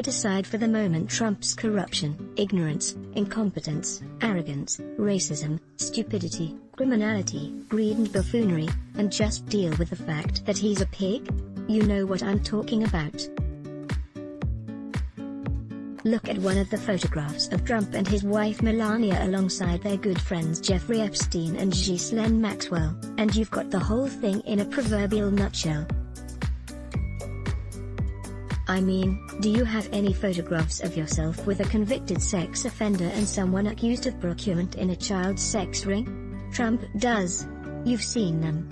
put aside for the moment Trump's corruption, ignorance, incompetence, arrogance, racism, stupidity, criminality, greed and buffoonery, and just deal with the fact that he's a pig? You know what I'm talking about. Look at one of the photographs of Trump and his wife Melania alongside their good friends Jeffrey Epstein and Ghislaine Maxwell, and you've got the whole thing in a proverbial nutshell. I mean, do you have any photographs of yourself with a convicted sex offender and someone accused of procurement in a child sex ring? Trump does. You've seen them.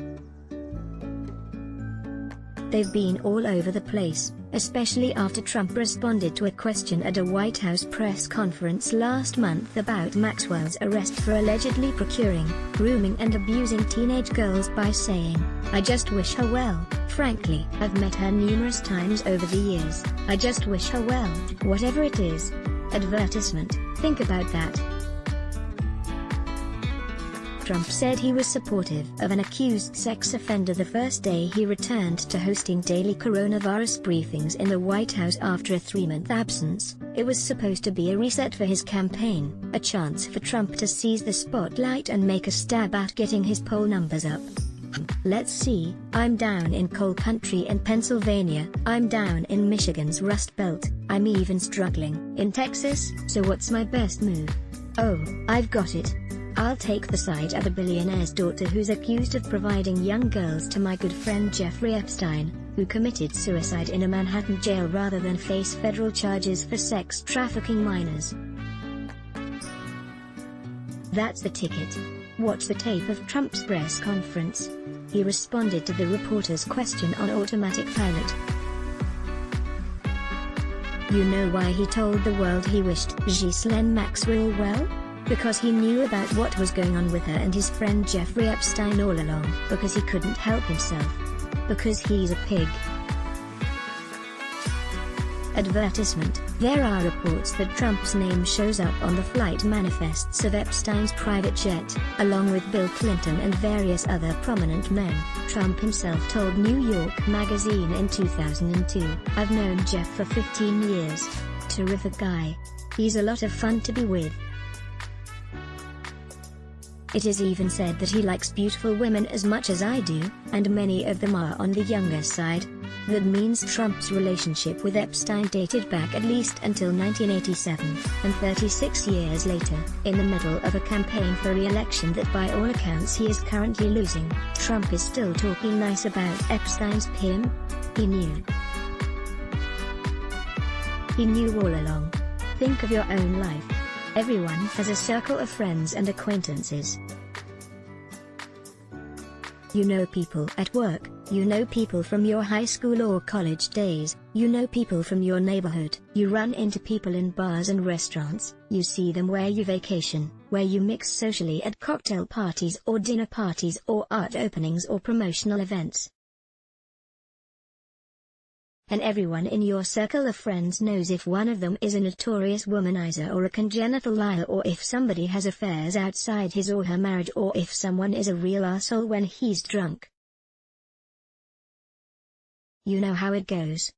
They've been all over the place, especially after Trump responded to a question at a White House press conference last month about Maxwell's arrest for allegedly procuring, grooming and abusing teenage girls by saying, "I just wish her well. Frankly, I've met her numerous times over the years. I just wish her well." Whatever it is. Advertisement. Think about that. Trump said he was supportive of an accused sex offender the first day he returned to hosting daily coronavirus briefings in the White House after a 3-month absence. It was supposed to be a reset for his campaign, a chance for Trump to seize the spotlight and make a stab at getting his poll numbers up. Let's see, I'm down in coal country in Pennsylvania, I'm down in Michigan's Rust Belt, I'm even struggling in Texas, so what's my best move? Oh, I've got it. I'll take the side of a billionaire's daughter who's accused of providing young girls to my good friend Jeffrey Epstein, who committed suicide in a Manhattan jail rather than face federal charges for sex trafficking minors. That's the ticket. Watch the tape of Trump's press conference. He responded to the reporter's question on automatic pilot. You know why he told the world he wished Ghislaine Maxwell well? Because he knew about what was going on with her and his friend Jeffrey Epstein all along. Because he couldn't help himself. Because he's a pig. Advertisement. There are reports that Trump's name shows up on the flight manifests of Epstein's private jet, along with Bill Clinton and various other prominent men. Trump himself told New York Magazine in 2002, "I've known Jeff for 15 years. Terrific guy. He's a lot of fun to be with." It is even said that he likes beautiful women as much as I do, and many of them are on the younger side. That means Trump's relationship with Epstein dated back at least until 1987, and 36 years later, in the middle of a campaign for re-election that by all accounts he is currently losing, Trump is still talking nice about Epstein's pim? He knew. He knew all along. Think of your own life. Everyone has a circle of friends and acquaintances. You know people at work, you know people from your high school or college days, you know people from your neighborhood, you run into people in bars and restaurants, you see them where you vacation, where you mix socially at cocktail parties or dinner parties or art openings or promotional events. And everyone in your circle of friends knows if one of them is a notorious womanizer or a congenital liar, or if somebody has affairs outside his or her marriage, or if someone is a real asshole when he's drunk. You know how it goes.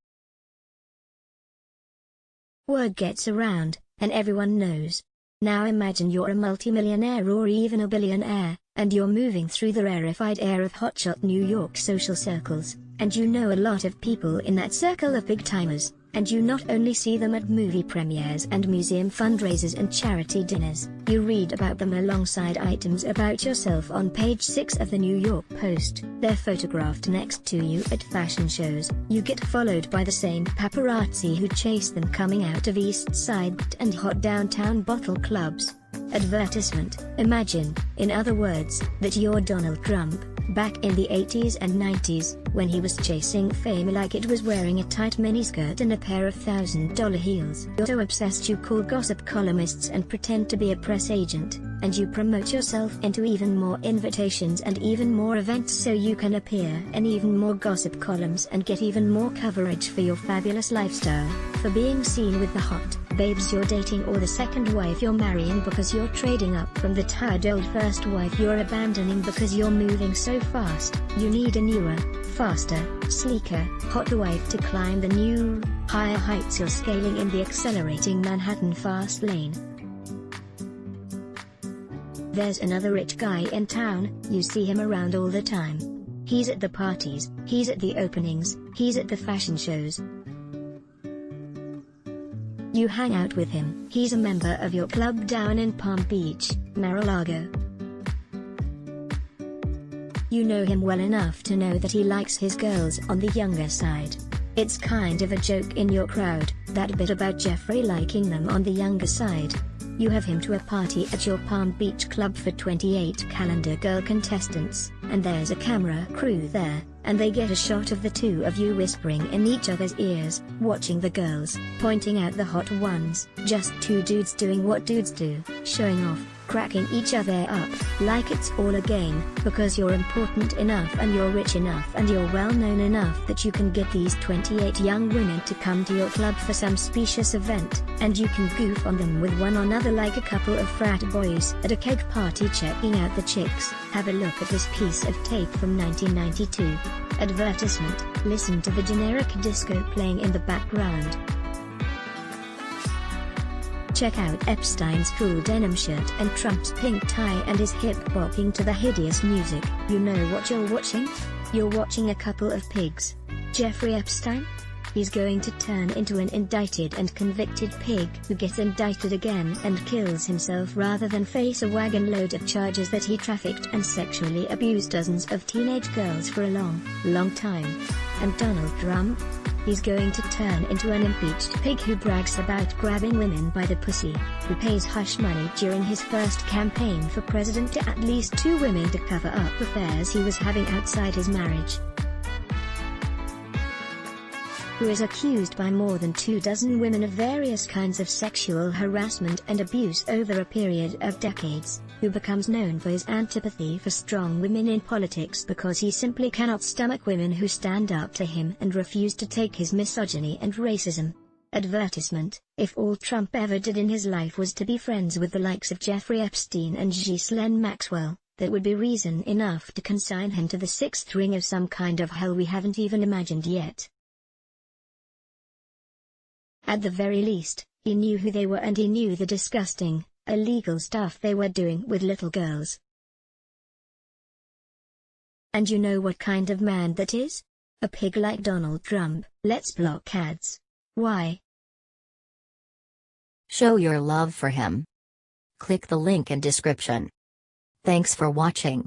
Word gets around, and everyone knows. Now imagine you're a multimillionaire or even a billionaire, and you're moving through the rarefied air of hotshot New York social circles, and you know a lot of people in that circle of big-timers, and you not only see them at movie premieres and museum fundraisers and charity dinners, you read about them alongside items about yourself on page 6 of the New York Post. They're photographed next to you at fashion shows. You get followed by the same paparazzi who chase them coming out of East Side and hot downtown bottle clubs. Advertisement. Imagine, in other words, that you're Donald Trump, back in the 80s and 90s, when he was chasing fame like it was wearing a tight miniskirt and a pair of $1,000 heels. You're so obsessed you call gossip columnists and pretend to be a press agent, and you promote yourself into even more invitations and even more events so you can appear in even more gossip columns and get even more coverage for your fabulous lifestyle, for being seen with the hot, babes you're dating or the second wife you're marrying because you're trading up from the tired old first wife you're abandoning because you're moving so fast. You need a newer, faster, sleeker, hotter wife to climb the new, higher heights you're scaling in the accelerating Manhattan fast lane. There's another rich guy in town, you see him around all the time. He's at the parties, he's at the openings, he's at the fashion shows. You hang out with him. He's a member of your club down in Palm Beach, Mar-a-Lago. You know him well enough to know that he likes his girls on the younger side. It's kind of a joke in your crowd, that bit about Jeffrey liking them on the younger side. You have him to a party at your Palm Beach club for 28 calendar girl contestants, and there's a camera crew there, and they get a shot of the two of you whispering in each other's ears, watching the girls, pointing out the hot ones, just two dudes doing what dudes do, showing off, cracking each other up, like it's all a game, because you're important enough and you're rich enough and you're well known enough that you can get these 28 young women to come to your club for some specious event, and you can goof on them with one another like a couple of frat boys at a keg party checking out the chicks. Have a look at this piece of tape from 1992. Advertisement. Listen to the generic disco playing in the background. Check out Epstein's cool denim shirt and Trump's pink tie and his hip-bopping to the hideous music. You know what you're watching? You're watching a couple of pigs. Jeffrey Epstein? He's going to turn into an indicted and convicted pig who gets indicted again and kills himself rather than face a wagon load of charges that he trafficked and sexually abused dozens of teenage girls for a long time. And Donald Trump? He's going to turn into an impeached pig who brags about grabbing women by the pussy, who pays hush money during his first campaign for president to at least 2 women to cover up affairs he was having outside his marriage, who is accused by more than 24 women of various kinds of sexual harassment and abuse over a period of decades, who becomes known for his antipathy for strong women in politics because he simply cannot stomach women who stand up to him and refuse to take his misogyny and racism. Advertisement. If all Trump ever did in his life was to be friends with the likes of Jeffrey Epstein and Ghislaine Maxwell, that would be reason enough to consign him to the 6th ring of some kind of hell we haven't even imagined yet. At the very least, he knew who they were and he knew the disgusting, illegal stuff they were doing with little girls. And you know what kind of man that is? A pig like Donald Trump. Let's block ads. Why? Show your love for him. Click the link in description. Thanks for watching.